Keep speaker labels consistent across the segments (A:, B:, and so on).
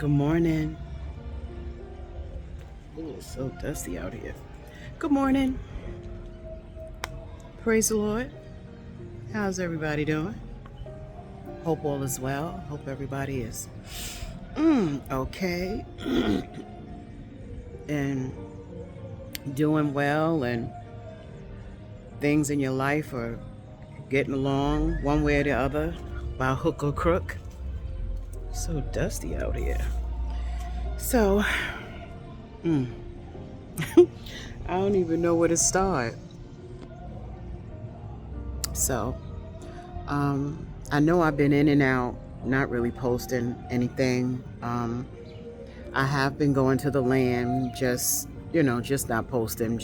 A: Good morning. Ooh, it's so dusty out here. Good morning. Praise the Lord. How's everybody doing? Hope all is well. Hope everybody is okay and doing well, and things in your life are getting along one way or the other by hook or crook. So dusty out here. So I don't even know where to start. So I know I've been in and out, not really posting anything. I have been going to the land, just not posting.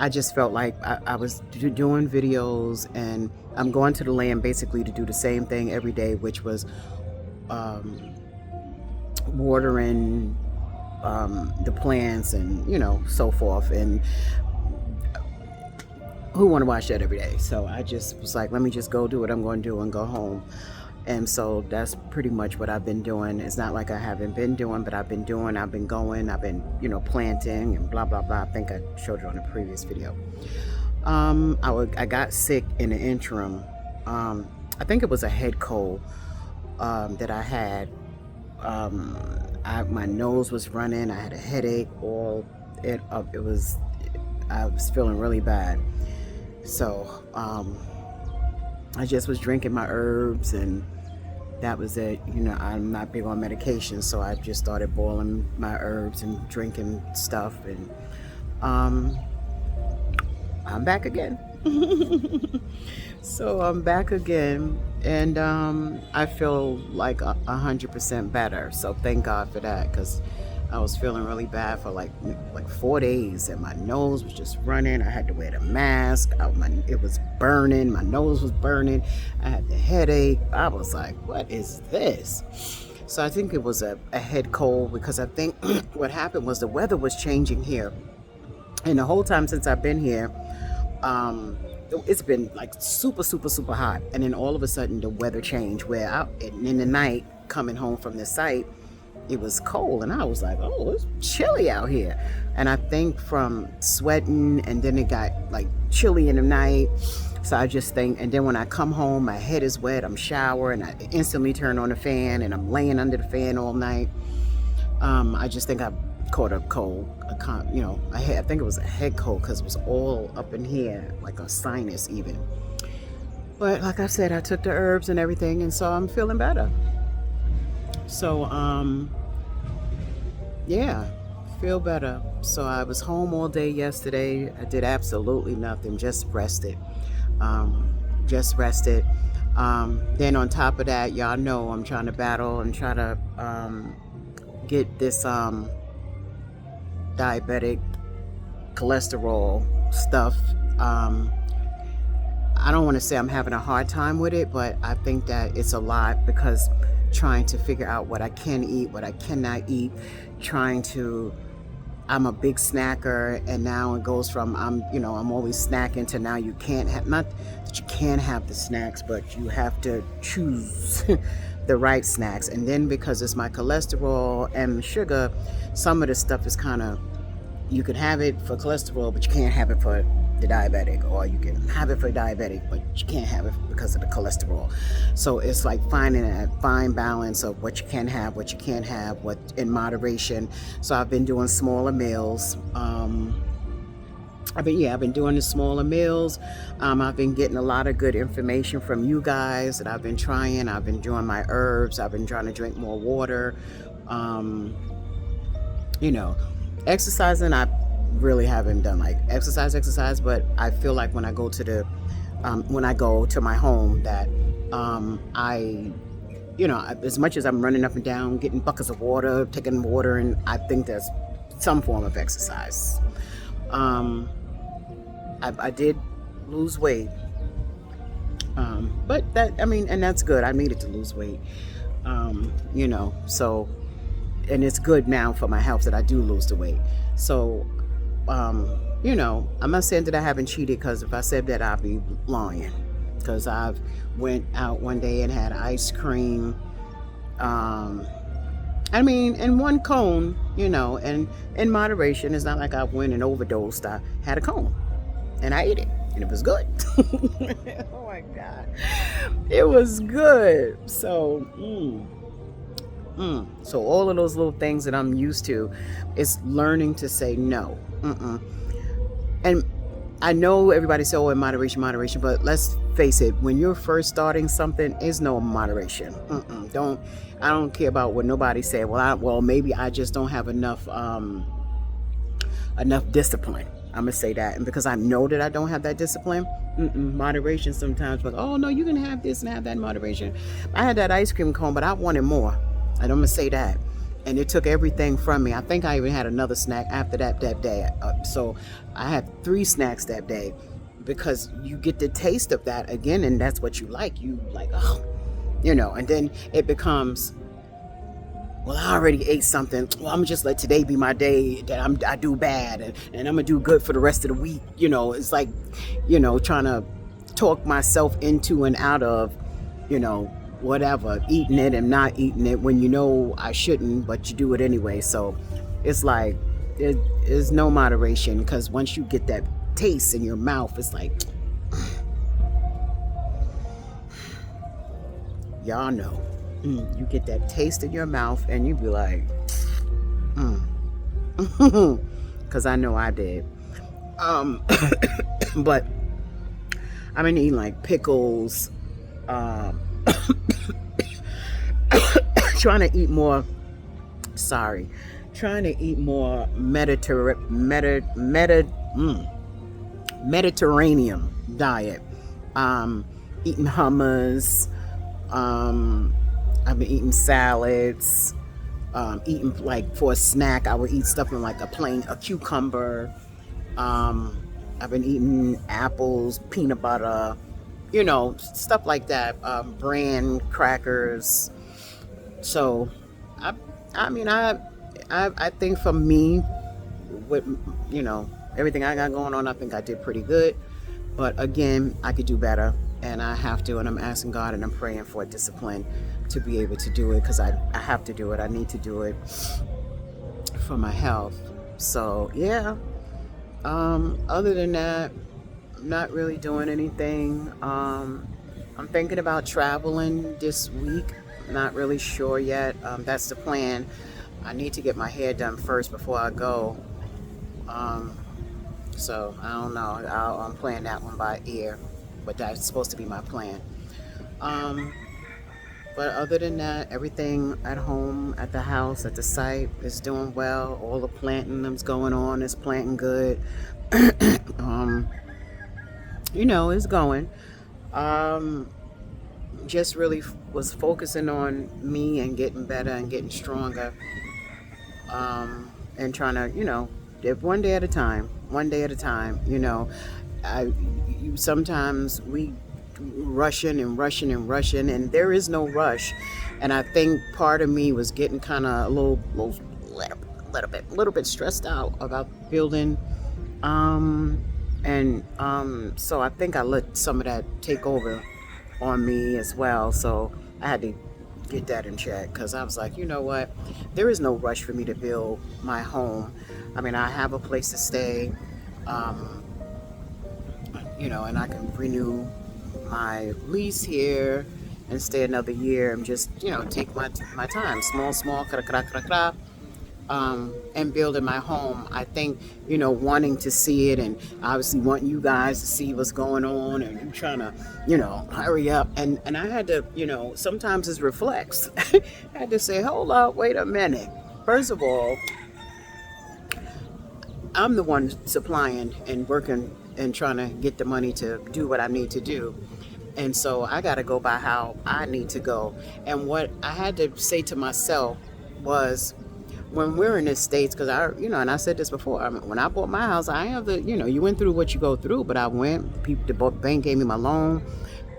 A: I just felt like I was doing videos, and I'm going to the land basically to do the same thing every day, which was watering the plants and so forth. And who want to watch that every day? So I just was like, let me just go do what I'm going to do and go home. And so that's pretty much what I've been doing. It's not like I haven't been doing, but I've been going, I've been planting and blah, blah, blah. I think I showed it on a previous video. I got sick in the interim. I think it was a head cold that I had. My nose was running. I had a headache. I was feeling really bad. So I just was drinking my herbs, and that was it. I'm not big on medication, so I just started boiling my herbs and drinking stuff, and I'm back again. So I'm back again, and I feel like 100% better. So thank God for that, because I was feeling really bad for like 4 days, and my nose was just running. I had to wear the mask. It was burning. My nose was burning. I had the headache. I was like, what is this? So I think it was a head cold, because I think what happened was the weather was changing here. And the whole time since I've been here, it's been like super, super, super hot. And then all of a sudden the weather changed, where in the night coming home from the site, it was cold, and I was like, oh, it's chilly out here. And I think from sweating, and then it got like chilly in the night. So I just think, and then when I come home, my head is wet, I'm showering, I instantly turn on the fan, and I'm laying under the fan all night. I just think I caught a cold. I think it was a head cold, because it was all up in here, like a sinus even. But like I said, I took the herbs and everything, and so I'm feeling better. So yeah, feel better. So I was home all day yesterday. I did absolutely nothing, just rested. Just rested. Then on top of that, y'all know I'm trying to battle and try to get this diabetic cholesterol stuff. I don't want to say I'm having a hard time with it, but I think that it's a lot, because trying to figure out what I can eat, what I cannot eat, I'm a big snacker, and now it goes from I'm always snacking to now you can't have, not that you can't have the snacks, but you have to choose the right snacks. And then because it's my cholesterol and sugar, some of the stuff is kind of, you can have it for cholesterol, but you can't have it for the diabetic, or you can have it for diabetic, but you can't have it because of the cholesterol. So it's like finding a fine balance of what you can have, what you can't have, what in moderation. So I've been doing smaller meals. I've been doing the smaller meals. I've been getting a lot of good information from you guys that I've been trying. I've been doing my herbs. I've been trying to drink more water. Exercising, I really haven't done like exercise, but I feel like when I go to my home, that as much as I'm running up and down, getting buckets of water, taking water, and I think there's some form of exercise. I did lose weight, but and that's good. I needed to lose weight, so, and it's good now for my health that I do lose the weight. So, I'm not saying that I haven't cheated, because if I said that, I'd be lying. Because I've went out one day and had ice cream, Um, I mean, in one cone, and in moderation. It's not like I went and overdosed. I had a cone and I ate it, and it was good. Oh my God. It was good. So, so all of those little things that I'm used to is learning to say no. And I know everybody say, oh, in moderation, moderation, but let's face it, when you're first starting something, is no moderation. I don't care about what nobody said. Well, maybe I just don't have enough discipline. I'm gonna say that, and because I know that I don't have that discipline, moderation sometimes. But oh no, you can have this and have that in moderation. I had that ice cream cone, but I wanted more, and I'm gonna say that. And it took everything from me. I think I even had another snack after that day. So I had 3 snacks that day, because you get the taste of that again, and that's what you like. You like, oh, and then it becomes, well, I already ate something. Well, I'm gonna just let today be my day that I do bad, and I'm gonna do good for the rest of the week. It's like, trying to talk myself into and out of, whatever, eating it and not eating it when I shouldn't, but you do it anyway. So it's like there is no moderation, because once you get that taste in your mouth, it's like, y'all know. You get that taste in your mouth and you be like, because I know I did. But I've been eating like pickles, trying to eat more Mediterranean diet. Eating hummus. I've been eating salads. Eating, like, for a snack, I would eat stuff in like a cucumber. I've been eating apples, peanut butter, stuff like that. Bran crackers. So, I think for me, with everything I got going on, I think I did pretty good. But again, I could do better, and I have to, and I'm asking God and I'm praying for discipline to be able to do it, because I have to do it. I need to do it for my health. So yeah. Other than that, I'm not really doing anything. I'm thinking about traveling this week. Not really sure yet. That's the plan. I need to get my hair done first before I go. So I don't know. I'm playing that one by ear, but that's supposed to be my plan. But other than that, everything at home, at the house, at the site is doing well. All the planting that's going on is planting good. It's going. Just really was focusing on me and getting better and getting stronger. And trying to, live one day at a time. Sometimes we rushing, and there is no rush. And I think part of me was getting kind of a little bit stressed out about building. So I think I let some of that take over on me as well. So I had to get that in check, because I was like, you know what? There is no rush for me to build my home. I mean, I have a place to stay, and I can renew my lease here and stay another year and just, take my time, small, and building my home. I think, wanting to see it, and obviously wanting you guys to see what's going on, and you trying to, hurry up. And I had to, sometimes it's reflex. I had to say, hold up, wait a minute. First of all, I'm the one supplying and working and trying to get the money to do what I need to do. And so I got to go by how I need to go. And what I had to say to myself was, when we're in the States, because and I said this before, when I bought my house, I have you went through what you go through, but I went, the bank gave me my loan.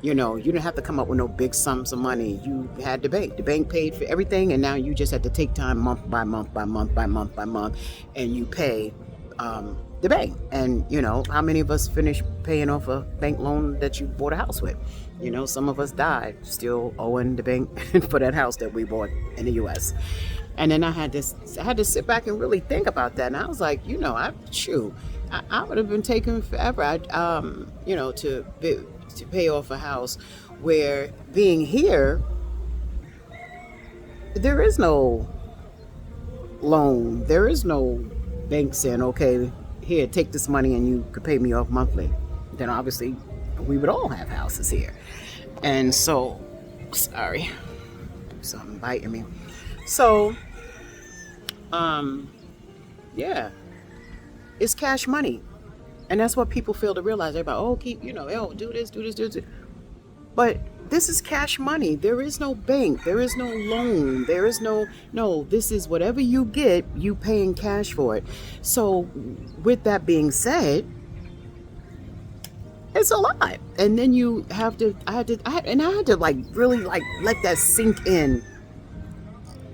A: You didn't have to come up with no big sums of money. You had the bank paid for everything, and now you just had to take time month by month, and you pay the bank. And how many of us finished paying off a bank loan that you bought a house with? Some of us died still owing the bank for that house that we bought in the US. And then I had to sit back and really think about that. And I was like, I would have been taking forever, to pay off a house, where being here, there is no loan, there is no bank saying, okay, here, take this money and you could pay me off monthly. Then obviously we would all have houses here. And so, sorry, something biting me. So, yeah, it's cash money. And that's what people fail to realize. They're about, do this, do this, do this. But this is cash money. There is no bank. There is no loan. There is no, this is whatever you get, you paying cash for it. So with that being said, it's a lot. And then you have to, I had to like really like let that sink in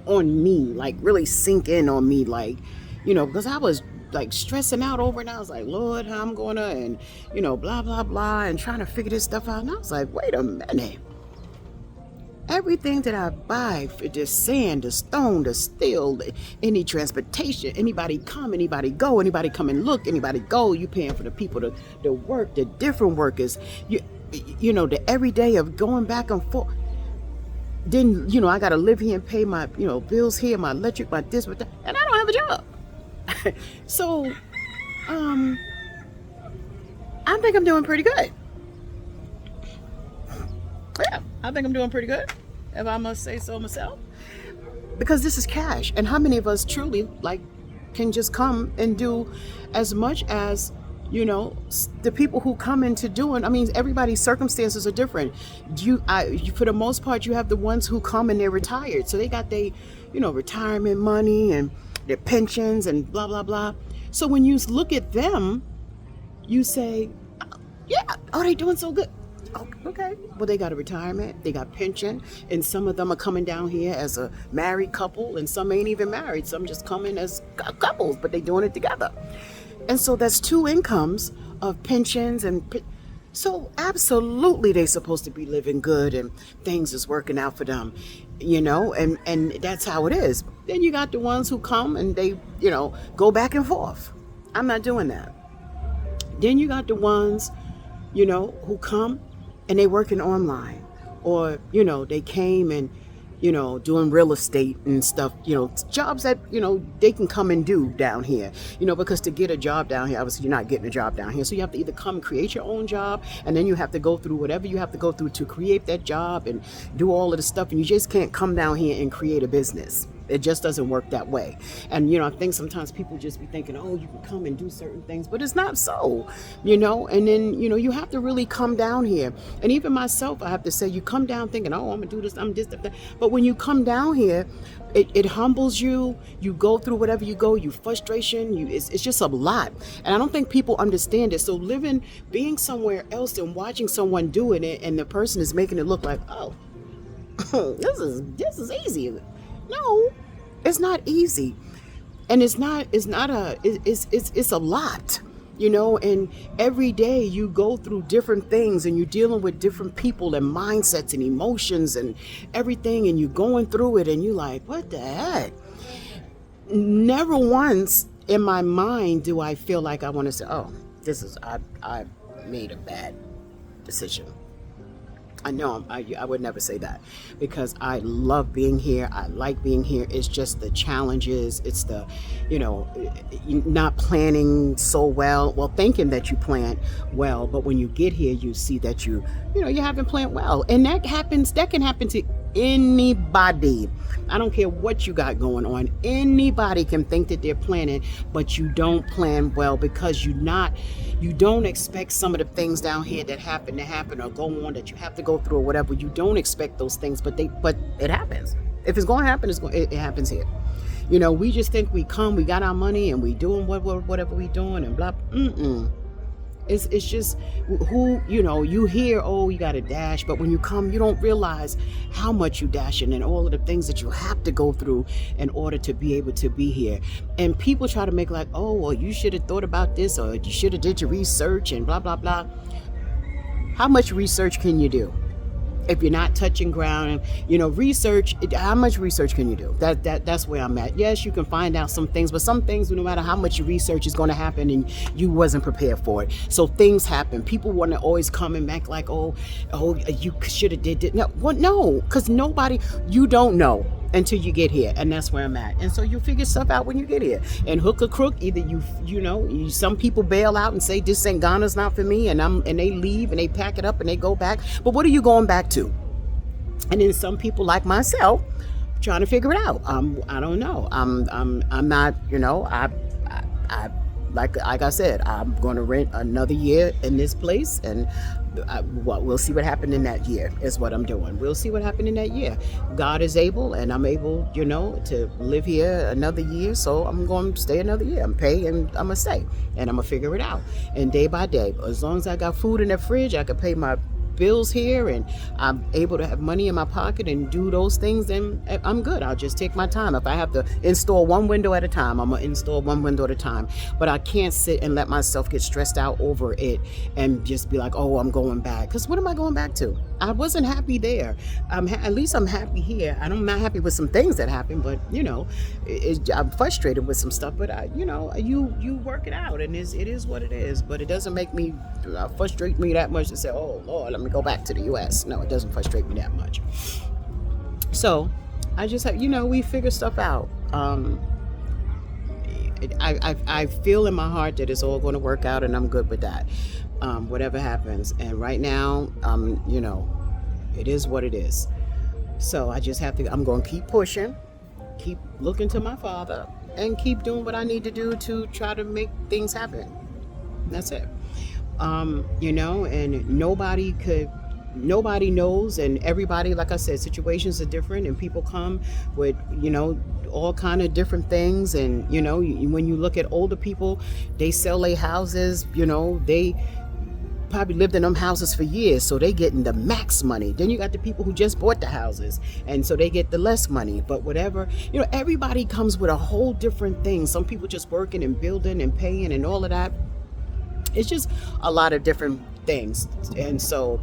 A: on me, like really sink in on me, like, because I was like stressing out over it, and I was like, Lord, how I'm gonna, and blah blah blah, and trying to figure this stuff out. And I was like, wait a minute, everything that I buy, for the sand, the stone, the steel, any transportation, anybody come, anybody go, anybody come and look, anybody go, you paying for the people, the work, the different workers, the everyday of going back and forth. Then I gotta live here and pay my bills here, my electric, my this, my that, and I don't have a job. So, I think I'm doing pretty good. Yeah, I think I'm doing pretty good, if I must say so myself. Because this is cash. And how many of us truly, like, can just come and do as much as, the people who come into doing, everybody's circumstances are different. For the most part, you have the ones who come and they're retired. So they got their, retirement money and their pensions and blah, blah, blah. So when you look at them, you say, they doing so good. Oh, okay. Well, they got a retirement, they got pension, and some of them are coming down here as a married couple, and some ain't even married. Some just coming as couples, but they doing it together. And so that's two incomes of pensions so absolutely they're supposed to be living good and things is working out for them, and that's how it is. Then you got the ones who come and they, go back and forth. I'm not doing that. Then you got the ones, who come and they working online, or, they came and, doing real estate and stuff, jobs that, they can come and do down here, because to get a job down here, obviously you're not getting a job down here. So you have to either come create your own job, and then you have to go through whatever you have to go through to create that job and do all of the stuff. And you just can't come down here and create a business. It just doesn't work that way. And, I think sometimes people just be thinking, oh, you can come and do certain things, but it's not so, and then, you have to really come down here. And even myself, I have to say, you come down thinking, oh, I'm gonna do this, I'm this, that. But when you come down here, it humbles you. You go through whatever you go, you frustration, it's just a lot. And I don't think people understand it. So being somewhere else and watching someone doing it, and the person is making it look like, oh, this is easy. No, it's not easy. And it's a lot, and every day you go through different things, and you're dealing with different people and mindsets and emotions and everything, and you're going through it, and you're like, what the heck? Never once in my mind do I feel like I want to say, oh, I made a bad decision. I know I would never say that, because I love being here. I like being here. It's just the challenges. It's the, not planning so well, thinking that you plan well, but when you get here, you see that you haven't planned well. And that can happen to anybody. I don't care what you got going on. Anybody can think that they're planning, but you don't plan well, because you don't expect some of the things down here that happen to happen or go on, that you have to go through or whatever. You don't expect those things, but it happens. If it's going to happen, it happens here. We just think we come, we got our money, and we doing whatever we doing and blah. It's just who, you hear, oh, you got to dash, but when you come, you don't realize how much you dashing and all of the things that you have to go through in order to be able to be here. And people try to make like, oh, well, you should have thought about this, or you should have did your research and blah blah blah. How much research can you do if you're not touching ground? And research, how much research can you do? That's where I'm at. Yes, you can find out some things, but some things, no matter how much you research, is going to happen and you wasn't prepared for it. So things happen. People want to always come and back like, oh, you should have did it. No, because nobody, you don't know until you get here, and that's where I'm at. And so you figure stuff out when you get here. And hook or crook, either some people bail out and say this ain't Ghana's not for me, and they leave and they pack it up and they go back. But what are you going back to? And then some people like myself trying to figure it out. I don't know. I'm not. I like I said, I'm going to rent another year in this place, and we'll see what happened in that year is what I'm doing. We'll see what happened in that year. God is able, and I'm able, to live here another year. So I'm going to stay another year. I'm paying, and I'm gonna stay, and I'm gonna figure it out. And day by day, as long as I got food in the fridge, I can pay my bills here, and I'm able to have money in my pocket and do those things, then I'm good. I'll just take my time. If I have to install one window at a time, I'm gonna install one window at a time. But I can't sit and let myself get stressed out over it and just be like, oh, I'm going back. Because what am I going back to? I wasn't happy there. At least I'm happy here. I'm not happy with some things that happened, but I'm frustrated with some stuff. But you work it out, and it is what it is. But it doesn't make me frustrate me that much to say, oh Lord, let me go back to the U.S. No, it doesn't frustrate me that much. So I just have, we figure stuff out. I feel in my heart that it's all going to work out, and I'm good with that. Whatever happens. And right now, it is what it is. So I just have to, I'm going to keep pushing, keep looking to my Father, and keep doing what I need to do to try to make things happen. That's it. And nobody knows, and everybody, like I said, situations are different, and people come with, all kind of different things. And, when you look at older people, they sell their houses, they probably lived in them houses for years, so they getting the max money. Then you got the people who just bought the houses, and so they get the less money. But whatever, everybody comes with a whole different thing. Some people just working and building and paying and all of that. It's just a lot of different things. And so,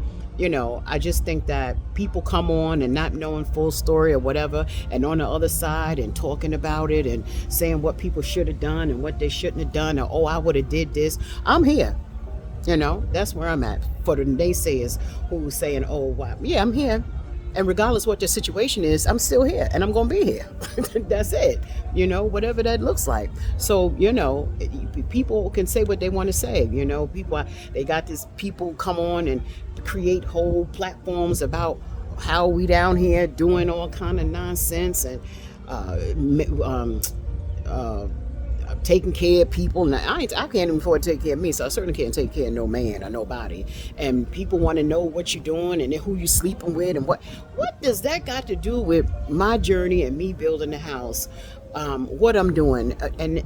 A: I just think that people come on and not knowing full story or whatever, and on the other side and talking about it and saying what people should have done and what they shouldn't have done, or, oh, I would have did this. I'm here. That's where I'm at. For the naysayers who saying, oh, wow, yeah, I'm here. And regardless what the situation is, I'm still here, and I'm going to be here. That's it. Whatever that looks like. So, people can say what they want to say. People, they got this people come on and create whole platforms about how we down here doing all kind of nonsense and taking care of people. Now, I can't even afford to take care of me, so I certainly can't take care of no man or nobody. And people want to know what you're doing and who you sleeping with, and what does that got to do with my journey and me building the house? What I'm doing, and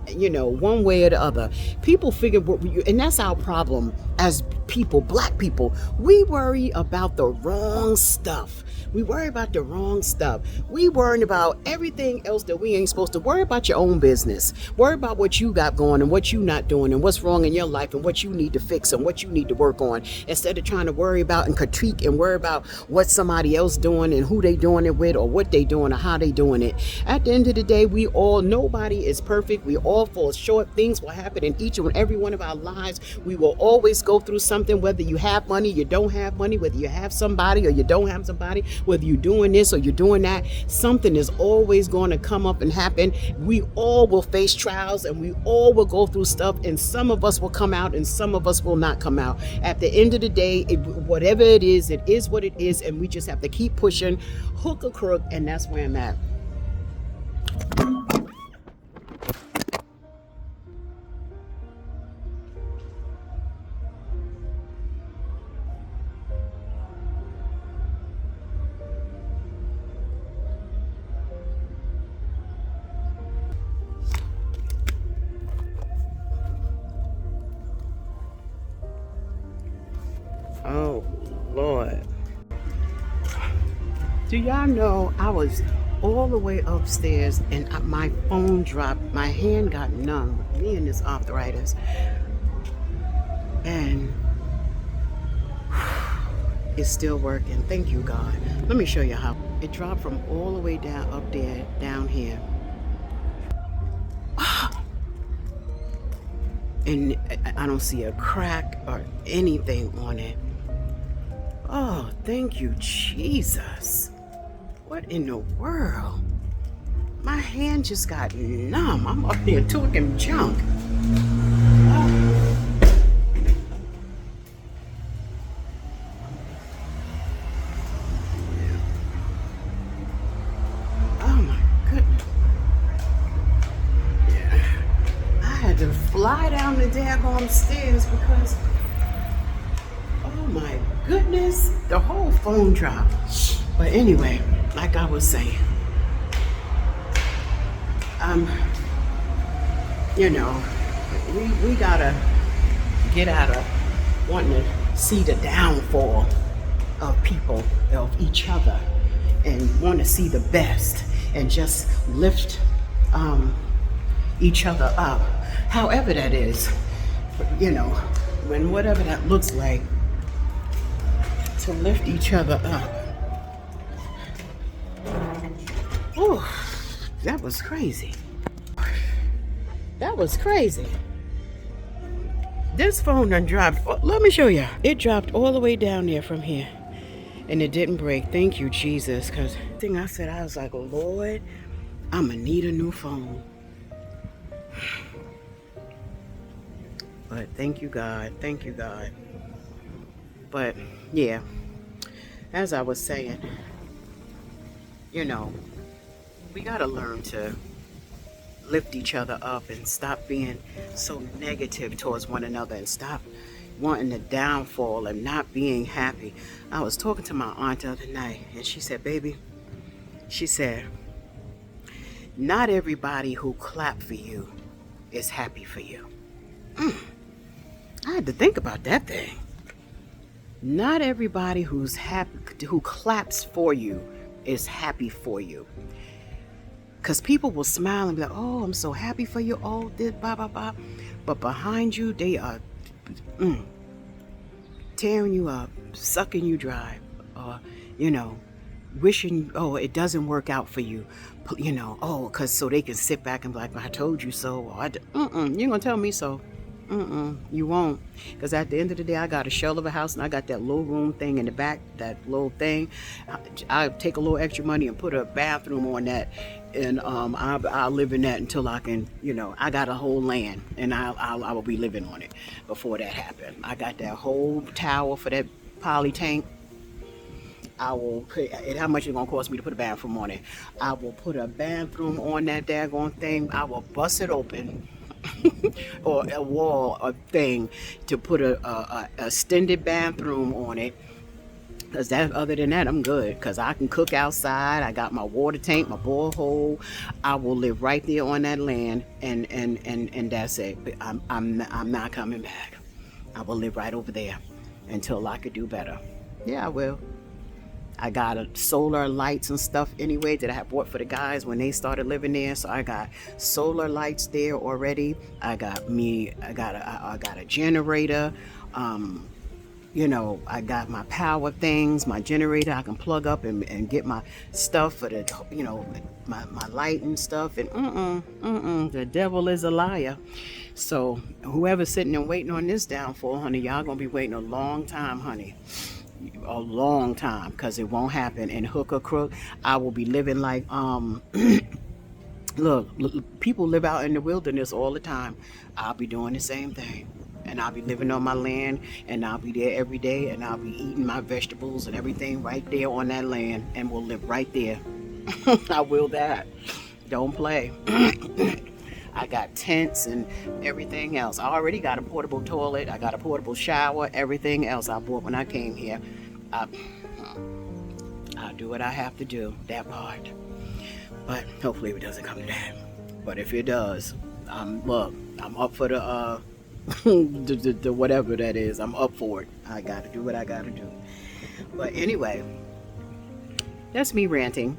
A: one way or the other, people figure and that's our problem as people, black people. We worry about the wrong stuff. We worry about the wrong stuff. We worry about everything else that we ain't supposed to worry about. Your own business. Worry about what you got going and what you not doing and what's wrong in your life and what you need to fix and what you need to work on, instead of trying to worry about and critique and worry about what somebody else doing and who they doing it with or what they doing or how they doing it. At the end of the day, nobody is perfect. We all fall short. Things will happen in each and every one of our lives. We will always go through something, whether you have money, you don't have money, whether you have somebody or you don't have somebody, whether you're doing this or you're doing that. Something is always going to come up and happen. We all will face trials, and we all will go through stuff, and some of us will come out and some of us will not come out. At the end of the day, whatever it is what it is, and we just have to keep pushing, hook or crook, and that's where I'm at. Do y'all know I was all the way upstairs and my phone dropped. My hand got numb with me and this arthritis. And it's still working. Thank you, God. Let me show you how. It dropped from all the way down up there, down here. And I don't see a crack or anything on it. Oh, thank you, Jesus. What in the world? My hand just got numb. I'm up there talking junk. Oh my goodness. Yeah. I had to fly down the daggone stairs because, oh my goodness, the whole phone dropped. But anyway, like I was saying, you know, we gotta get out of wanting to see the downfall of people, of each other, and want to see the best and just lift each other up, however that is, you know, when whatever that looks like, to lift each other up. Oh, that was crazy. That was crazy. This phone done dropped. Oh, let me show you. It dropped all the way down there from here. And it didn't break. Thank you, Jesus. Because the thing I said, I was like, oh, Lord, I'm going to need a new phone. But thank you, God. Thank you, God. But, yeah, as I was saying, you know, we got to learn to lift each other up and stop being so negative towards one another and stop wanting the downfall and not being happy. I was talking to my aunt the other night and she said, baby, she said, not everybody who clap for you is happy for you. I had to think about that thing. Not everybody who's happy, who claps for you, is happy for you. Because people will smile and be like, oh, I'm so happy for you. Oh, this, blah, blah, blah. But behind you, they are tearing you up, sucking you dry, you know, wishing, oh, it doesn't work out for you. You know, oh, because so they can sit back and be like, I told you so. Or you're going to tell me so. You won't. Because at the end of the day, I got a shell of a house and I got that little room thing in the back, that little thing. I'll take a little extra money and put a bathroom on that. And I'll live in that until I can, you know, I got a whole land and I will be living on it before that happened. I got that whole tower for that poly tank. I will put, how much it's gonna cost me to put a bathroom on it? I will put a bathroom on that daggone thing. I will bust it open. Or a wall, a thing to put a extended bathroom on it. Because that, other than that, I'm good. Because I can cook outside. I got my water tank, my borehole. I will live right there on that land, and that's it. But I'm not coming back. I will live right over there until I could do better. Yeah, I will. I got solar lights and stuff anyway that I had bought for the guys when they started living there. So I got solar lights there already. I got a generator. You know, I got my power things, my generator I can plug up and get my stuff for the, you know, my light and stuff. And the devil is a liar. So whoever's sitting and waiting on this downfall, honey, y'all gonna be waiting a long time, honey. A long time, because it won't happen. And hook or crook, I will be living like look, people live out in the wilderness all the time. I'll be doing the same thing, and I'll be living on my land, and I'll be there every day, and I'll be eating my vegetables and everything right there on that land, and we'll live right there. I will that. Don't play. I got tents and everything else. I already got a portable toilet. I got a portable shower. Everything else I bought when I came here. I'll do what I have to do, that part. But hopefully it doesn't come to that. But if it does, look, I'm up for the the whatever that is. I'm up for it. I got to do what I got to do. But anyway, That's me ranting.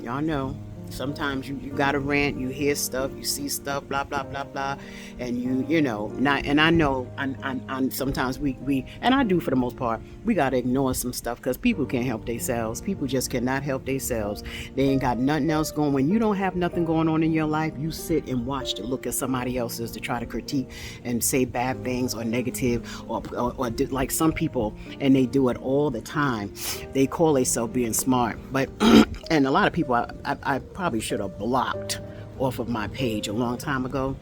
A: Y'all know. Sometimes you gotta rant, you hear stuff, you see stuff, blah blah blah blah, and you know not. And I know, and sometimes we and I do for the most part, we gotta ignore some stuff because people can't help themselves. People just cannot help themselves. They ain't got nothing else going. When you don't have nothing going on in your life, you sit and watch to look at somebody else's to try to critique and say bad things or negative or like some people, and they do it all the time. They call themselves being smart, but and a lot of people I probably should have blocked off of my page a long time ago,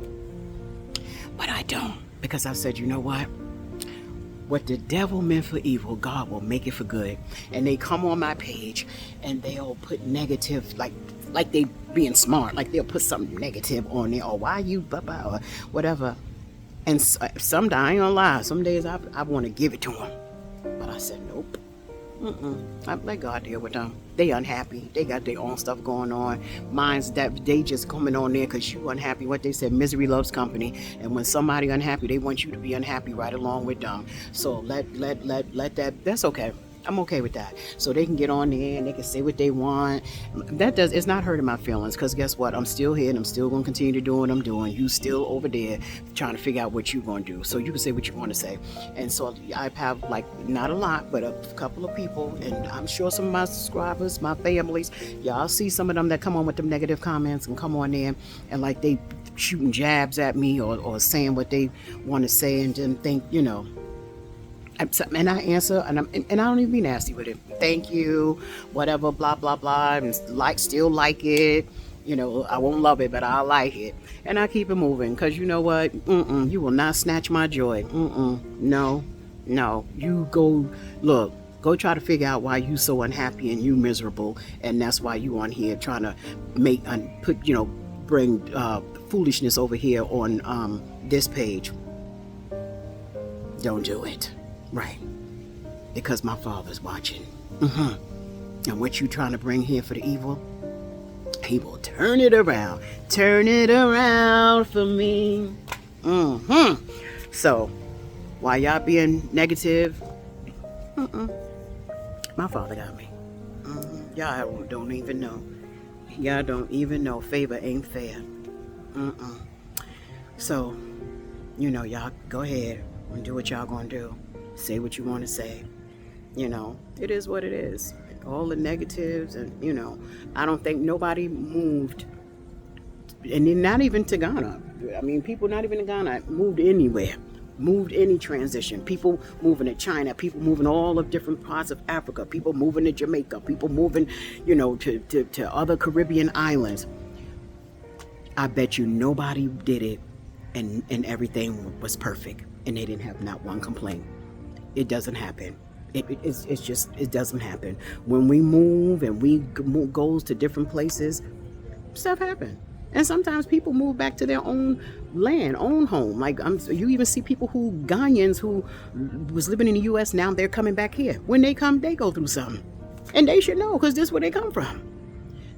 A: but I don't, because I said, you know what the devil meant for evil, God will make it for good. And they come on my page and they'll put negative, like they being smart, like they'll put something negative on there, or why you blah blah or whatever. And some days, I ain't gonna lie, some days I want to give it to them, but I said nope. I let God deal with them. They unhappy. They got their own stuff going on. Mine's that they just coming on there because you unhappy. What they said, misery loves company. And when somebody unhappy, they want you to be unhappy right along with them. So let that. That's okay. I'm okay with that. So they can get on there and they can say what they want. It's not hurting my feelings, because guess what? I'm still here and I'm still going to continue to do what I'm doing. You still over there trying to figure out what you're going to do. So you can say what you want to say. And so I have, like, not a lot, but a couple of people, and I'm sure some of my subscribers, my families, y'all see some of them that come on with them negative comments and come on there and like they shooting jabs at me or saying what they want to say, and then think, you know, and I answer, and I don't even be nasty with it. Thank you, whatever, blah blah blah, and still like it. You know, I won't love it, but I like it, and I keep it moving, because you know what? You will not snatch my joy. No. You go try to figure out why you so unhappy and you miserable, and that's why you on here trying to bring foolishness over here on this page. Don't do it. Right, because my Father's watching. And what you trying to bring here for the evil, he will turn it around for me. So while y'all being negative, my Father got me. Y'all don't even know favor ain't fair. So y'all go ahead and do what y'all gonna do. Say what you want to say. It is what it is. All the negatives, and I don't think nobody moved, and then not even to Ghana. I mean, people not even in Ghana moved anywhere, moved any transition. People moving to China, people moving all of different parts of Africa, people moving to Jamaica, people moving, to other Caribbean islands. I bet you nobody did it, and everything was perfect, and they didn't have not one complaint. It doesn't happen. It doesn't happen. When we move and we goes to different places, stuff happen. And sometimes people move back to their own land, own home. Like you even see people Ghanaians who was living in the U.S. now they're coming back here. When they come, they go through something, and they should know, because this is where they come from.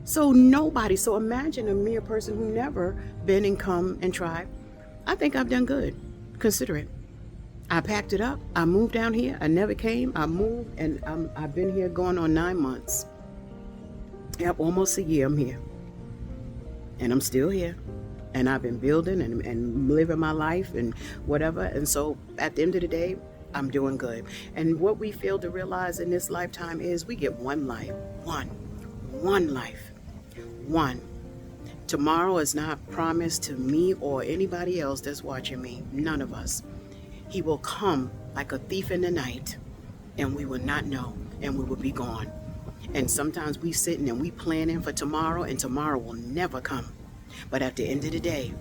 A: So imagine a mere person who never been and come and tried. I think I've done good. Consider it. I packed it up. I moved down here. I never came. I moved, and I've been here going on 9 months. Yep, almost a year I'm here. And I'm still here. And I've been building and living my life and whatever. And so at the end of the day, I'm doing good. And what we fail to realize in this lifetime is we get one life. One life. One. Tomorrow is not promised to me or anybody else that's watching me. None of us. He will come like a thief in the night, and we will not know, and we will be gone. And sometimes we sitting and we planning for tomorrow, and tomorrow will never come. But at the end of the day,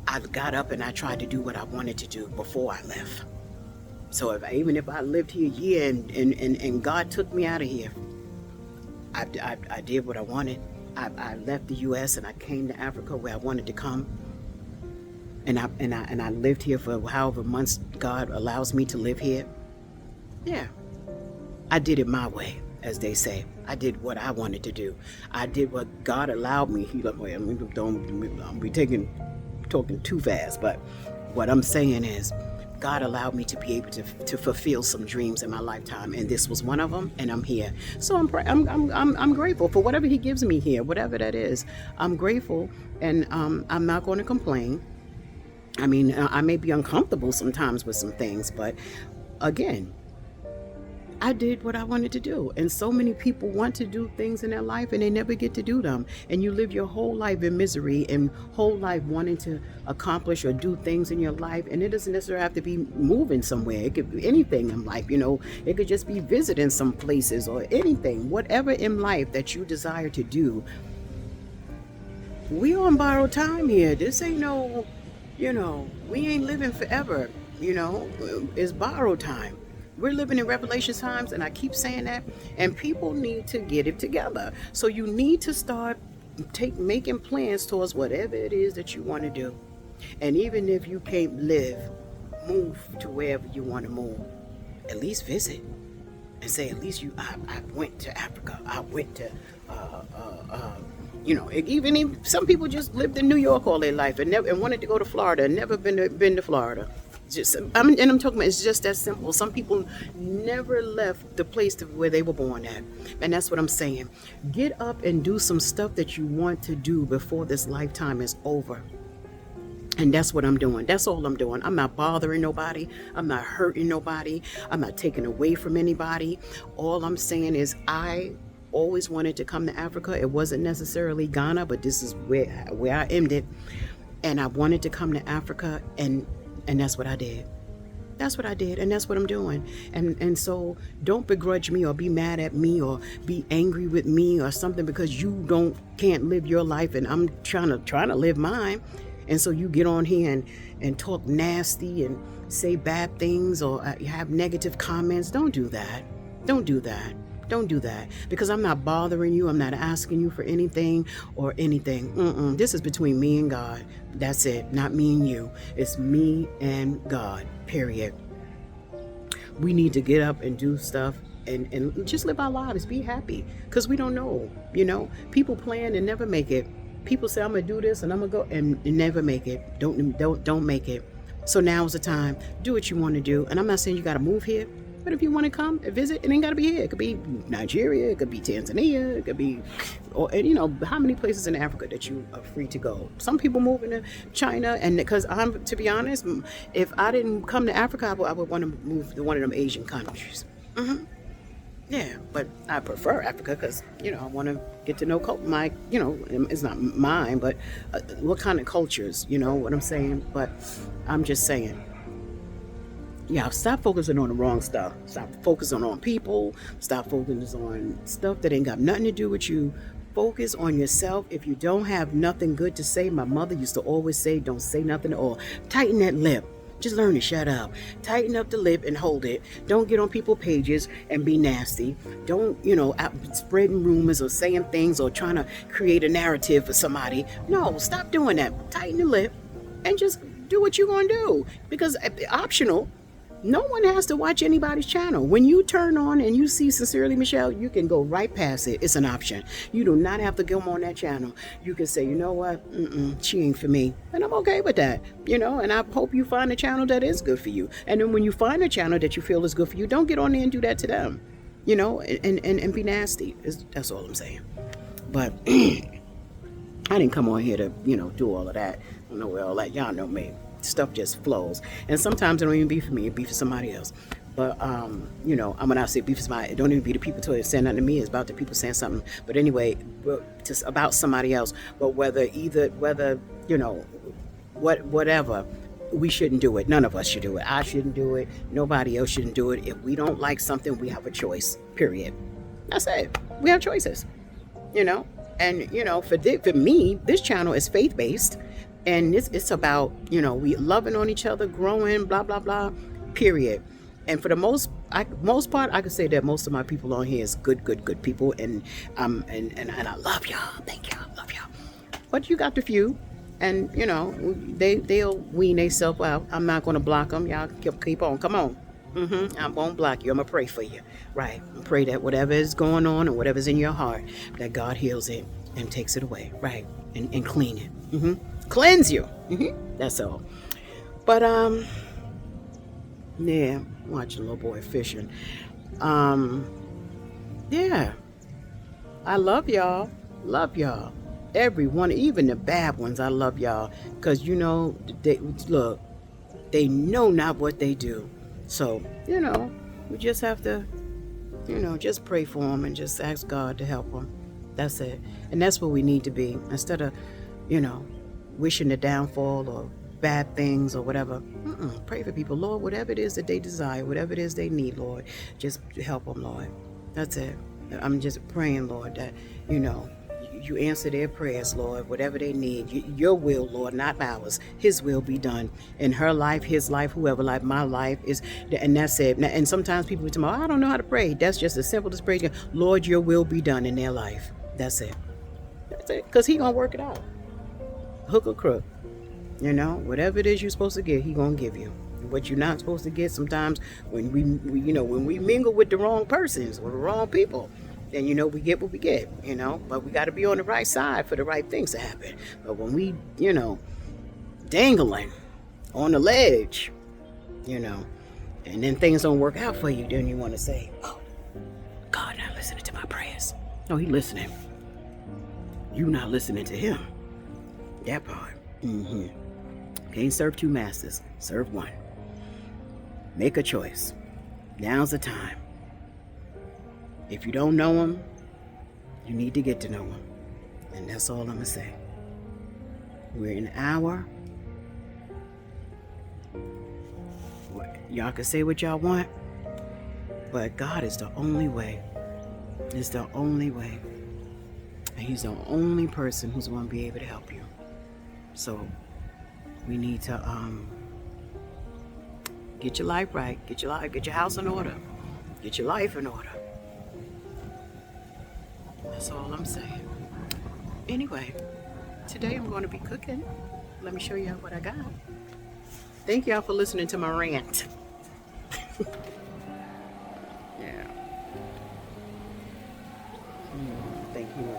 A: I got up and I tried to do what I wanted to do before I left. So even if I lived here a year and God took me out of here, I did what I wanted. I left the U.S. and I came to Africa where I wanted to come. And I lived here for however months God allows me to live here. Yeah, I did it my way, as they say. I did what I wanted to do. I did what God allowed me. Don't be talking too fast. But what I'm saying is, God allowed me to be able to fulfill some dreams in my lifetime, and this was one of them. And I'm here, so I'm grateful for whatever He gives me here, whatever that is. I'm grateful, and I'm not going to complain. I mean, I may be uncomfortable sometimes with some things, but again, I did what I wanted to do. And so many people want to do things in their life and they never get to do them. And you live your whole life in misery and whole life wanting to accomplish or do things in your life. And it doesn't necessarily have to be moving somewhere. It could be anything in life, It could just be visiting some places or anything. Whatever in life that you desire to do. We on borrowed time here. This ain't no, we ain't living forever. It's borrowed time. We're living in revelation times, and I keep saying that, and people need to get it together. So you need to start making plans towards whatever it is that you want to do. And even if you can't move to wherever you want to move, at least visit and say, at least I went to Africa. I went to, even if some people just lived in New York all their life and wanted to go to Florida and never been to Florida. I'm talking about, it's just that simple. Some people never left the place where they were born at. And that's what I'm saying. Get up and do some stuff that you want to do before this lifetime is over. And that's what I'm doing. That's all I'm doing. I'm not bothering nobody. I'm not hurting nobody. I'm not taking away from anybody. All I'm saying is I always wanted to come to Africa. It wasn't necessarily Ghana, but this is where I ended. And I wanted to come to Africa, and that's what I did. That's what I did, and that's what I'm doing. And so don't begrudge me or be mad at me or be angry with me or something because you can't live your life and I'm trying to live mine. And so you get on here and talk nasty and say bad things or have negative comments. Don't do that. Don't do that. Don't do that, because I'm not bothering you. I'm not asking you for anything or anything. This is between me and God. That's it. Not me and you. It's me and God, period. We need to get up and do stuff and just live our lives. Be happy, because we don't know. People plan and never make it. People say, I'm going to do this and I'm going to go and never make it. Don't make it. So now is the time. Do what you want to do. And I'm not saying you got to move here. But if you want to come and visit, it ain't got to be here. It could be Nigeria, it could be Tanzania, it could be, how many places in Africa that you are free to go. Some people move into China, and because to be honest, if I didn't come to Africa, I would want to move to one of them Asian countries. Yeah, but I prefer Africa because, I want to get to know it's not mine, but what kind of cultures, what I'm saying? But I'm just saying. Yeah, stop focusing on the wrong stuff. Stop focusing on people. Stop focusing on stuff that ain't got nothing to do with you. Focus on yourself. If you don't have nothing good to say, my mother used to always say, don't say nothing at all. Tighten that lip. Just learn to shut up. Tighten up the lip and hold it. Don't get on people's pages and be nasty. Don't, out spreading rumors or saying things or trying to create a narrative for somebody. No, stop doing that. Tighten the lip and just do what you're going to do. Because optional. No one has to watch anybody's channel. When you turn on and you see Sincerely Michelle, you can go right past it. It's an option. You do not have to go on that channel. You can say, you know what? She ain't for me. And I'm okay with that. And I hope you find a channel that is good for you. And then when you find a channel that you feel is good for you, don't get on there and do that to them. And be nasty. That's all I'm saying. But I didn't come on here to, do all of that. I don't know where all that. Y'all know me. Stuff just flows, and sometimes it don't even be for me, it be for somebody else. But I'm gonna say be for somebody, it don't even be the people saying nothing to me, it's about the people saying something. But anyway, just about somebody else. But whether whatever, we shouldn't do it. None of us should do it. I shouldn't do it. Nobody else shouldn't do it. If we don't like something, we have a choice, period. That's it. We have choices, and for me, this channel is faith-based. And it's about, we loving on each other, growing, blah, blah, blah, period. And for the most part, I could say that most of my people on here is good people. And I love y'all. Thank y'all. Love y'all. But you got the few. And, they'll wean themselves out. I'm not going to block them. Y'all keep on. Come on. I won't block you. I'm going to pray for you. Right. Pray that whatever is going on and whatever's in your heart, that God heals it and takes it away. Right. And clean it. Cleanse you. That's all. But Yeah, watching little boy fishing. Um, yeah, I love y'all. Love y'all. Everyone, even the bad ones, I love y'all. Because, they look, they know not what they do. So, we just have to, just pray for them and just ask God to help them. That's it. And that's what we need to be. Instead of, you know, wishing the downfall or bad things or whatever. Pray for people, Lord, whatever it is that they desire, whatever it is they need, Lord, just help them, Lord. That's it. I'm just praying, Lord, that, you know, you answer their prayers, Lord, whatever they need. Your will, Lord, not ours. His will be done in her life, his life, whoever life, my life is, and that's it. And sometimes people tell me, I don't know how to pray. That's just as simple as praying, Lord, your will be done in their life. That's it. That's it. Because he going to work it out. Hook or crook. Whatever it is you're supposed to get, he gonna give you. What you're not supposed to get, sometimes when when we mingle with the wrong persons or the wrong people, then we get what we get. But we got to be on the right side for the right things to happen. But when we dangling on the ledge, you know, and then things don't work out for you, then you want to say, "Oh, God not listening to my prayers." No, he listening. You not listening to him. That part. Can't serve two masters. Serve one. Make a choice. Now's the time. If you don't know him, you need to get to know him. And that's all I'm going to say. We're in an hour. Y'all can say what y'all want, but God is the only way. It's the only way. And he's the only person who's going to be able to help you. So we need to get your life right, get your house in order, get your life in order. That's all I'm saying. Anyway, today I'm going to be cooking. Let me show you what I got. Thank y'all for listening to my rant. Yeah. Thank you.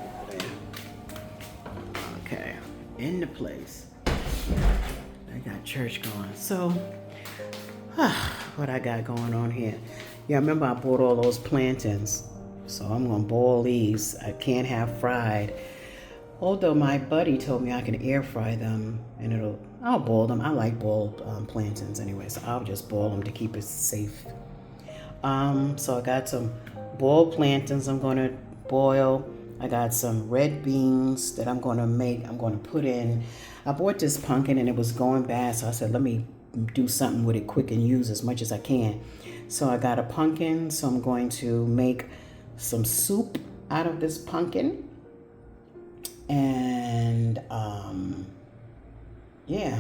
A: Okay, in the place. I got church going. So, what I got going on here? Yeah, I remember I bought all those plantains. So I'm going to boil these. I can't have fried. Although my buddy told me I can air fry them and I'll boil them. I like boiled plantains anyway, so I'll just boil them to keep it safe. So I got some boiled plantains I'm going to boil. I got some red beans that I'm going to put in. I bought this pumpkin and it was going bad, so I said, let me do something with it quick and use as much as I can. So I got a pumpkin, so I'm going to make some soup out of this pumpkin. And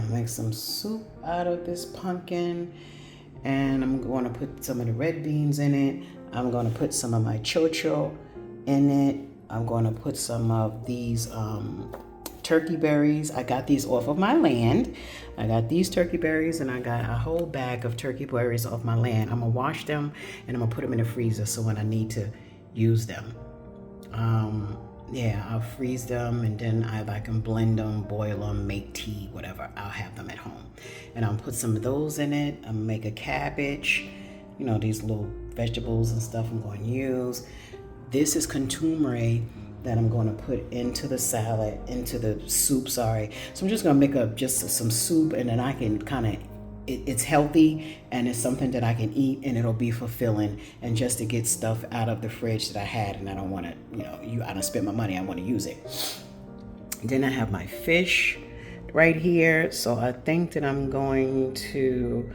A: make some soup out of this pumpkin. And I'm going to put some of the red beans in it. I'm going to put some of my chocho in it. I'm going to put some of these turkey berries. I got these off of my land. I got these turkey berries and I got a whole bag of turkey berries off my land. I'm going to wash them and I'm going to put them in the freezer so when I need to use them. I'll freeze them and then I can blend them, boil them, make tea, whatever. I'll have them at home. And I'll put some of those in it. I'll make a cabbage, these little vegetables and stuff I'm going to use. This is contumely that I'm going to put into the salad, into the soup, sorry. So I'm just going to make just some soup and then I can it's healthy and it's something that I can eat and it'll be fulfilling and just to get stuff out of the fridge that I had and I don't want to, I don't spend my money, I want to use it. And then I have my fish right here. So I think that I'm going to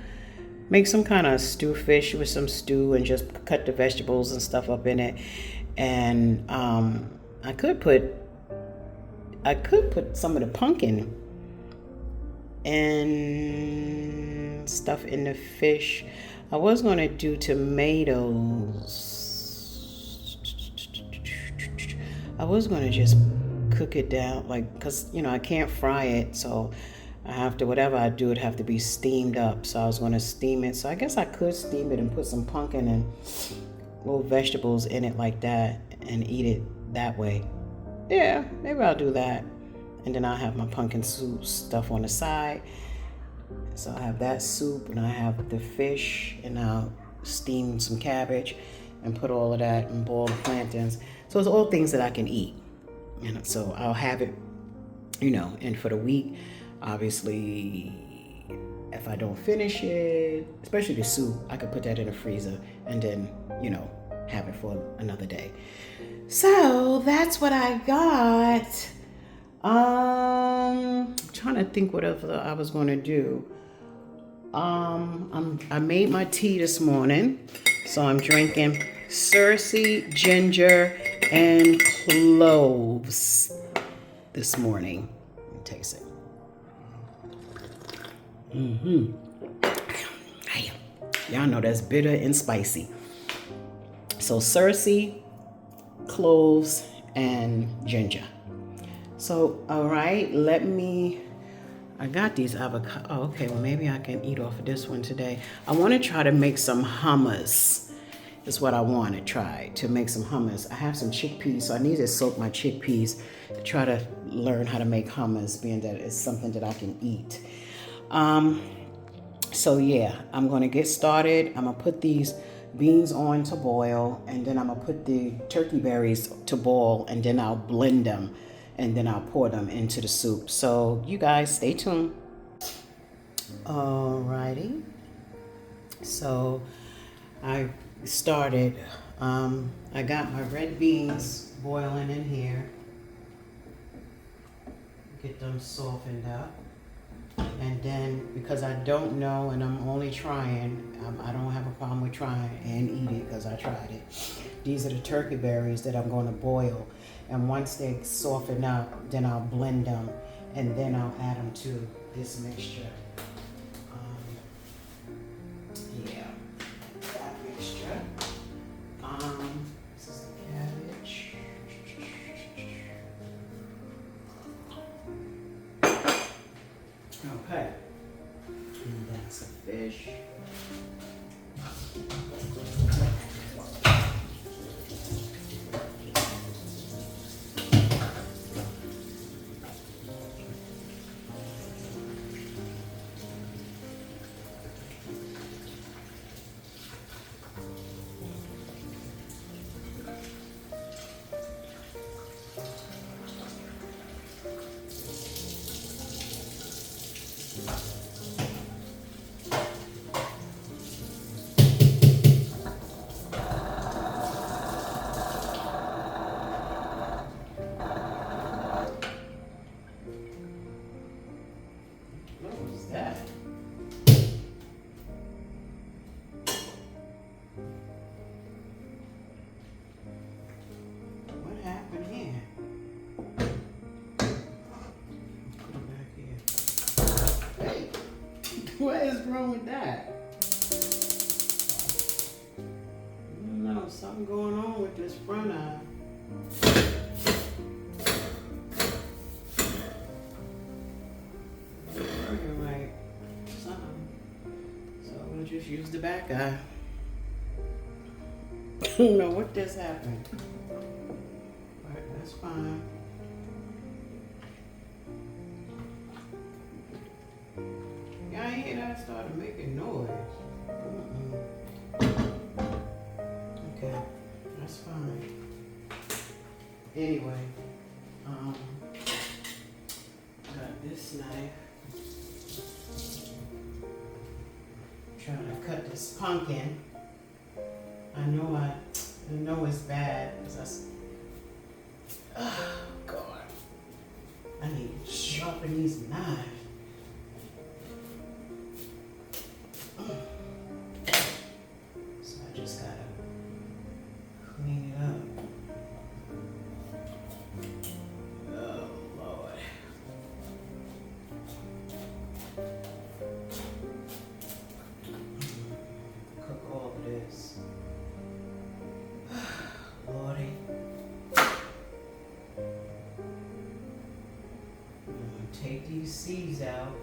A: make some kind of stew fish with some stew and just cut the vegetables and stuff up in it. And I could put some of the pumpkin and stuff in the fish. I was going to do tomatoes. I was going to just cook it down, because, I can't fry it. So I have to, whatever I do, it'd have to be steamed up. So I was going to steam it. So I guess I could steam it and put some pumpkin and little vegetables in it like that and eat it that way. Yeah, maybe I'll do that. And then I'll have my pumpkin soup stuff on the side. So I have that soup, and I have the fish, and I'll steam some cabbage and put all of that and boil the plantains. So it's all things that I can eat. And so I'll have it, and for the week, obviously, if I don't finish it, especially the soup, I could put that in the freezer and then, have it for another day. So that's what I got. I'm trying to think what else I was going to do. I made my tea this morning, so I'm drinking Cersei, ginger, and cloves this morning. Let me taste it. Y'all know that's bitter and spicy. So Cersei, cloves, and ginger. So, all right, I got these avocado. Oh, okay, well, maybe I can eat off of this one today. I want to try to make some hummus. That's what I want to try, to make some hummus. I have some chickpeas, so I need to soak my chickpeas to try to learn how to make hummus, being that it's something that I can eat. So yeah, I'm going to get started. I'm going to put these beans on to boil, and then I'm going to put the turkey berries to boil, and then I'll blend them, and then I'll pour them into the soup. So you guys stay tuned. Alrighty. So I started, I got my red beans boiling in here. Get them softened up. And then, because I don't know and I'm only trying, I don't have a problem with trying and eat it because I tried it. These are the turkey berries that I'm going to boil. And once they soften up, then I'll blend them, and then I'll add them to this mixture. That mixture. This is the cabbage. Okay. And that's a fish. What is wrong with that? I don't know, something going on with this front eye. Working right. Something. So we'll just use the back eye. I don't know what just happened. But that's fine. I hear that started making noise. Okay, that's fine. Anyway, got this knife. Trying to cut this pumpkin. I know it's bad because oh God, I need to sharpen these knives. So I just gotta clean it up. Oh Lord. Cook all of this. Lordy. I'm gonna take these seeds out.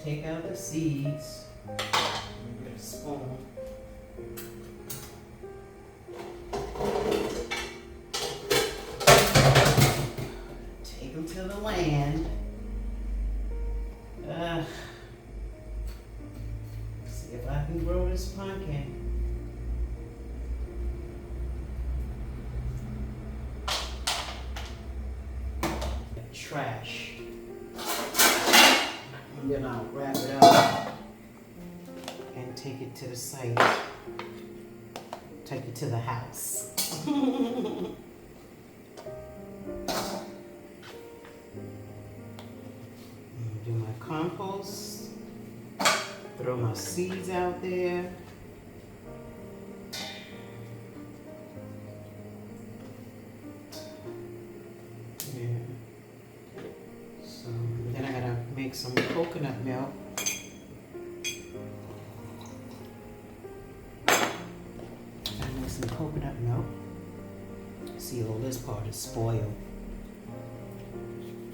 A: Take out the seeds. Get a spoon. Take them to the land. trash. And then I'll wrap it up and take it to the site. Take it to the house. Do my compost. Throw my seeds out there. Yeah. So then I gotta make some coconut milk. Some coconut milk. See, all this part is spoiled.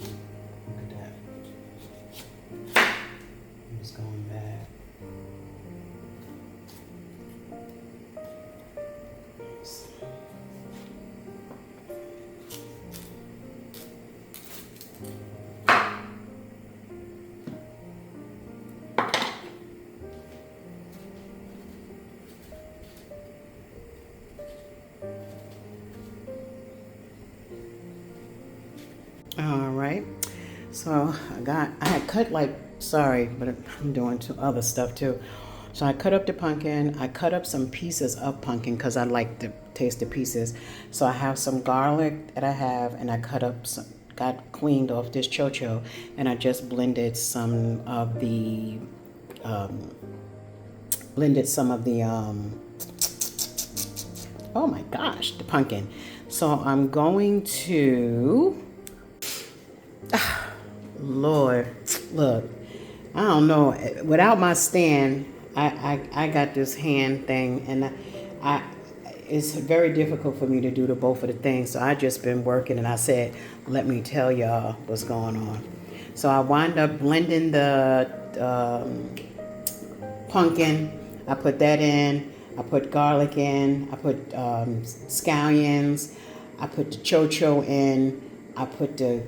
A: Look at that. It's going bad. All right, so I had cut sorry, but I'm doing some other stuff too. So I cut up the pumpkin. I cut up some pieces of pumpkin because I like to taste the pieces. So I have some garlic that I have, and I got cleaned off this chocho, and I just blended some of the, oh my gosh, the pumpkin. So I'm going to, Lord, look, I don't know. Without my stand, I got this hand thing, and it's very difficult for me to do both of the things. So I just been working, and I said, let me tell y'all what's going on. So I wind up blending the pumpkin. I put that in. I put garlic in. I put scallions. I put the chocho in. I put the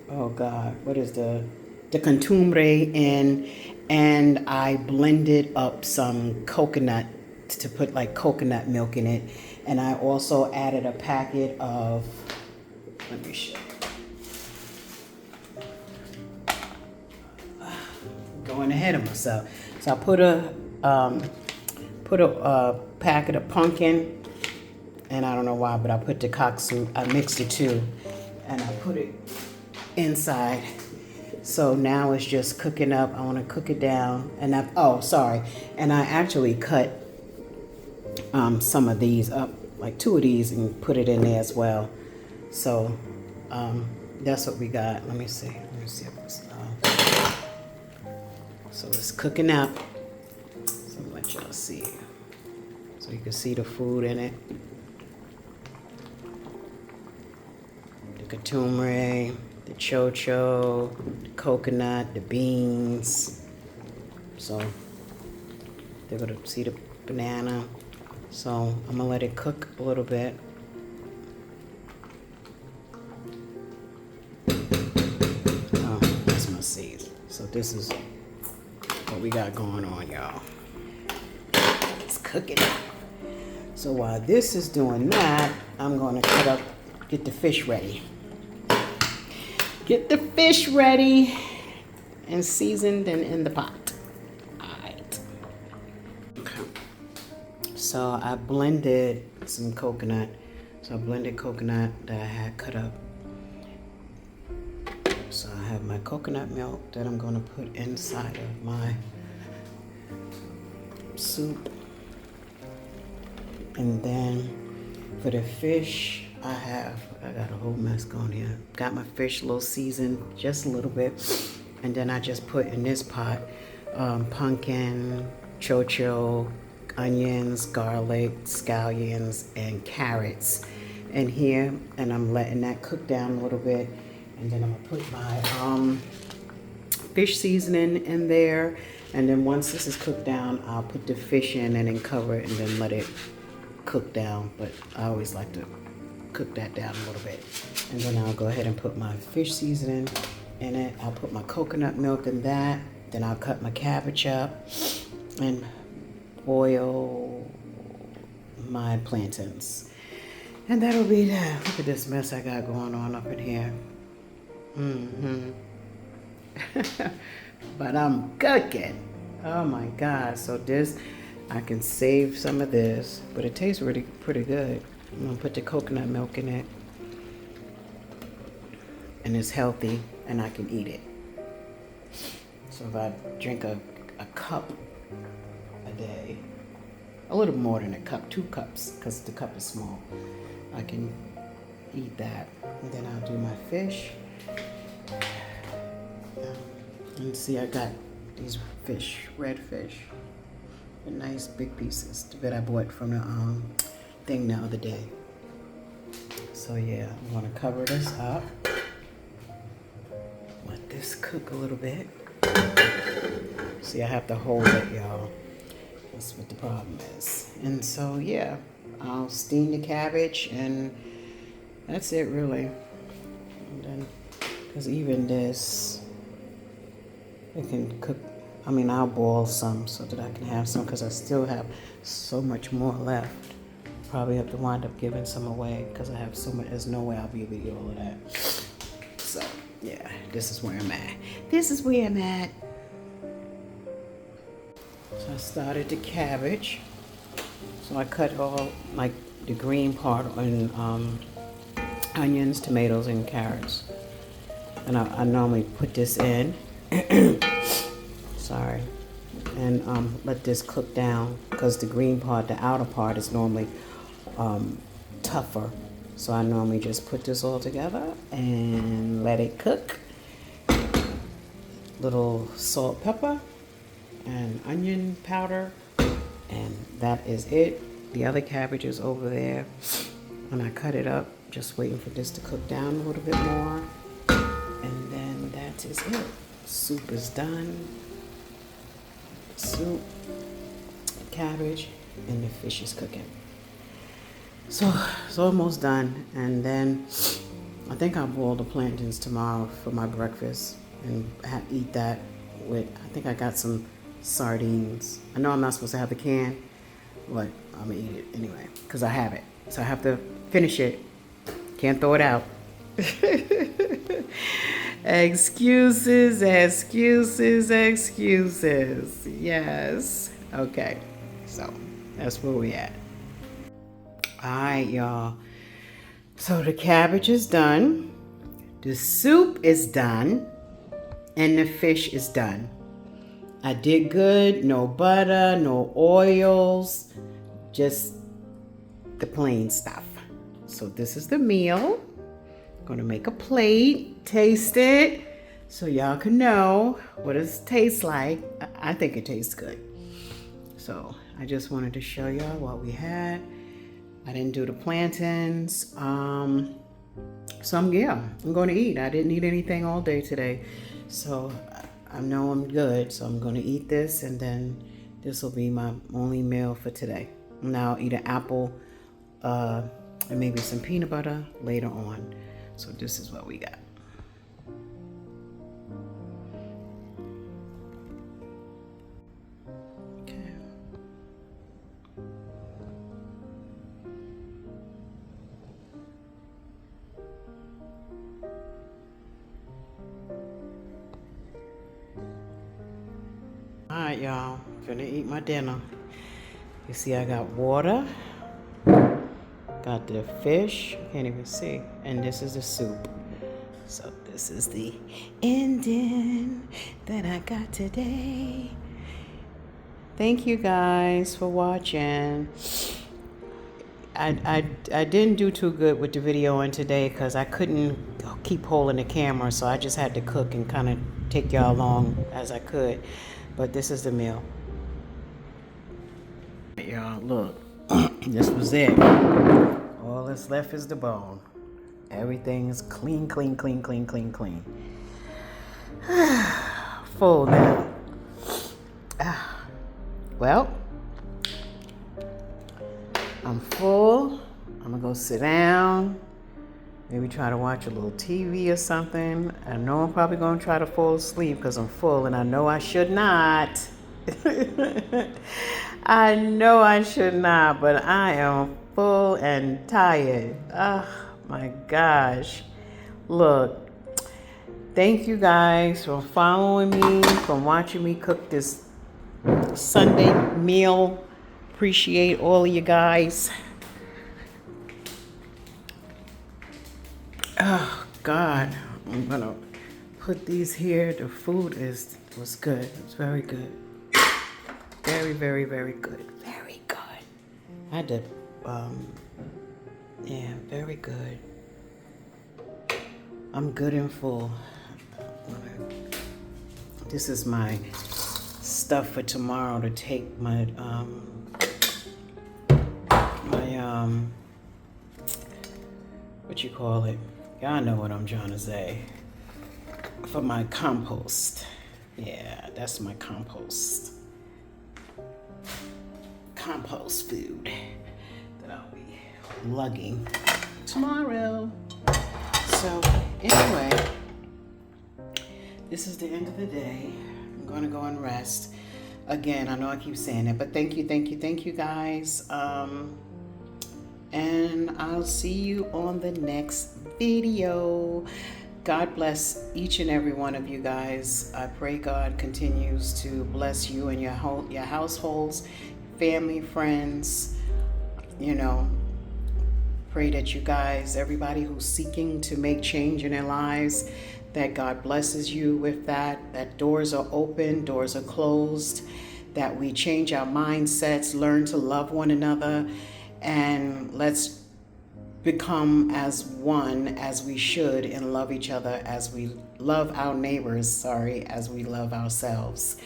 A: oh God, what is the contumbre in, and I blended up some coconut to put like coconut milk in it, and I also added a packet of, let me show you. Going ahead of myself. So I put a packet of pumpkin, and I don't know why, but I put the cock soup. I mixed the two, and I put it inside. So now it's just cooking up. I want to cook it down, and and I actually cut some of these up, like 2 of these, and put it in there as well. So that's what we got. Let me see if it's, so it's cooking up. So I'll let y'all see, so you can see the food in it. The contumbre, the chocho, the coconut, the beans. So they're gonna see the banana. So I'm gonna let it cook a little bit. Oh, that's my seeds. So this is what we got going on, y'all. It's cooking. So while this is doing that, I'm gonna get the fish ready. Get the fish ready and seasoned and in the pot. All right. Okay. So I blended some coconut. So I blended coconut that I had cut up. So I have my coconut milk that I'm gonna put inside of my soup. And then for the fish, I got a whole mess going here. Got my fish a little seasoned, just a little bit. And then I just put in this pot pumpkin, chocho, onions, garlic, scallions, and carrots in here. And I'm letting that cook down a little bit. And then I'm gonna put my fish seasoning in there. And then once this is cooked down, I'll put the fish in and then cover it and then let it cook down. But I always like to cook that down a little bit. And then I'll go ahead and put my fish seasoning in it. I'll put my coconut milk in that. Then I'll cut my cabbage up and boil my plantains. And that'll be that. Look at this mess I got going on up in here. But I'm cooking. Oh my God. So this, I can save some of this, but it tastes really pretty good. I'm gonna put the coconut milk in it. And it's healthy and I can eat it. So if I drink a cup a day, a little more than a cup, 2 cups, because the cup is small, I can eat that. And then I'll do my fish. And see, I got these fish, red fish, and nice big pieces that I bought from the thing the other day. So yeah, I'm gonna cover this up. Let this cook a little bit. See, I have to hold it, y'all. That's what the problem is. And so yeah, I'll steam the cabbage and that's it really. And then, because even this, it can cook. I mean, I'll boil some so that I can have some because I still have so much more left. Probably have to wind up giving some away because I have so much. There's no way I'll be able to eat all of that. So yeah, this is where I'm at. This is where I'm at. So I started the cabbage. So I cut all like the green part and onions, tomatoes, and carrots. And I normally put this in. Sorry. And let this cook down because the green part, the outer part, is normally tougher. So I normally just put this all together and let it cook. Little salt, pepper, and onion powder, and that is it. The other cabbage is over there, and I cut it up, just waiting for this to cook down a little bit more, and then that is it. Soup is done. Soup, cabbage, and the fish is cooking. So it's almost done, and then I think I'll boil the plantains tomorrow for my breakfast and eat that with, I think I got some sardines. I know I'm not supposed to have the can, but I'm gonna eat it anyway because I have it. So I have to finish it. Can't throw it out. Excuses, excuses, excuses. Yes. Okay. So that's where we at. All right, y'all. So the cabbage is done. The soup is done. And the fish is done. I did good. No butter, no oils. Just the plain stuff. So this is the meal. Gonna make a plate, taste it, so y'all can know what it tastes like. I think it tastes good. So I just wanted to show y'all what we had. I didn't do the plantains. So I'm gonna eat. I didn't eat anything all day today. So I know I'm good. So I'm gonna eat this, and then this will be my only meal for today. Now I'll eat an apple and maybe some peanut butter later on. So this is what we got. Okay. All right, y'all. Finna eat my dinner. You see, I got water. Got the fish, can't even see, and this is the soup. So this is the ending that I got today. Thank you guys for watching. I didn't do too good with the video on today because I couldn't keep holding the camera, so I just had to cook and kind of take y'all along as I could. But this is the meal. Y'all, look. This was it. All that's left is the bone. Everything's clean, clean, clean, clean, clean, clean. Full now. Well, I'm full. I'm gonna go sit down. Maybe try to watch a little TV or something. I know I'm probably gonna try to fall asleep because I'm full, and I know I should not. I know I should not, but I am full and tired. Oh my gosh. Look, thank you guys for following me, for watching me cook this Sunday meal. Appreciate all of you guys. Oh God, I'm gonna put these here. The food was good. It was very good. Very, very, very good. Very good. I had to, yeah, very good. I'm good and full. This is my stuff for tomorrow to take my, what you call it? Y'all know what I'm trying to say. For my compost. Yeah, that's my compost. Compost food that I'll be lugging tomorrow. So anyway, this is the end of the day. I'm gonna go and rest. Again, I know I keep saying it, but thank you guys. And I'll see you on the next video. God bless each and every one of you guys. I pray God continues to bless you and your households, family, friends. You know, pray that you guys, everybody who's seeking to make change in their lives, that God blesses you with that doors are open, doors are closed, that we change our mindsets, learn to love one another, and let's become as one as we should and love each other as we love our neighbors, as we love ourselves.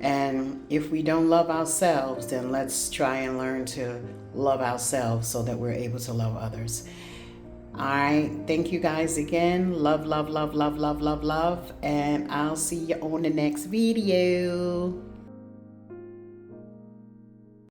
A: And if we don't love ourselves, then let's try and learn to love ourselves so that we're able to love others. I thank you guys again. Love, love, love, love, love, love, love. And I'll see you on the next video.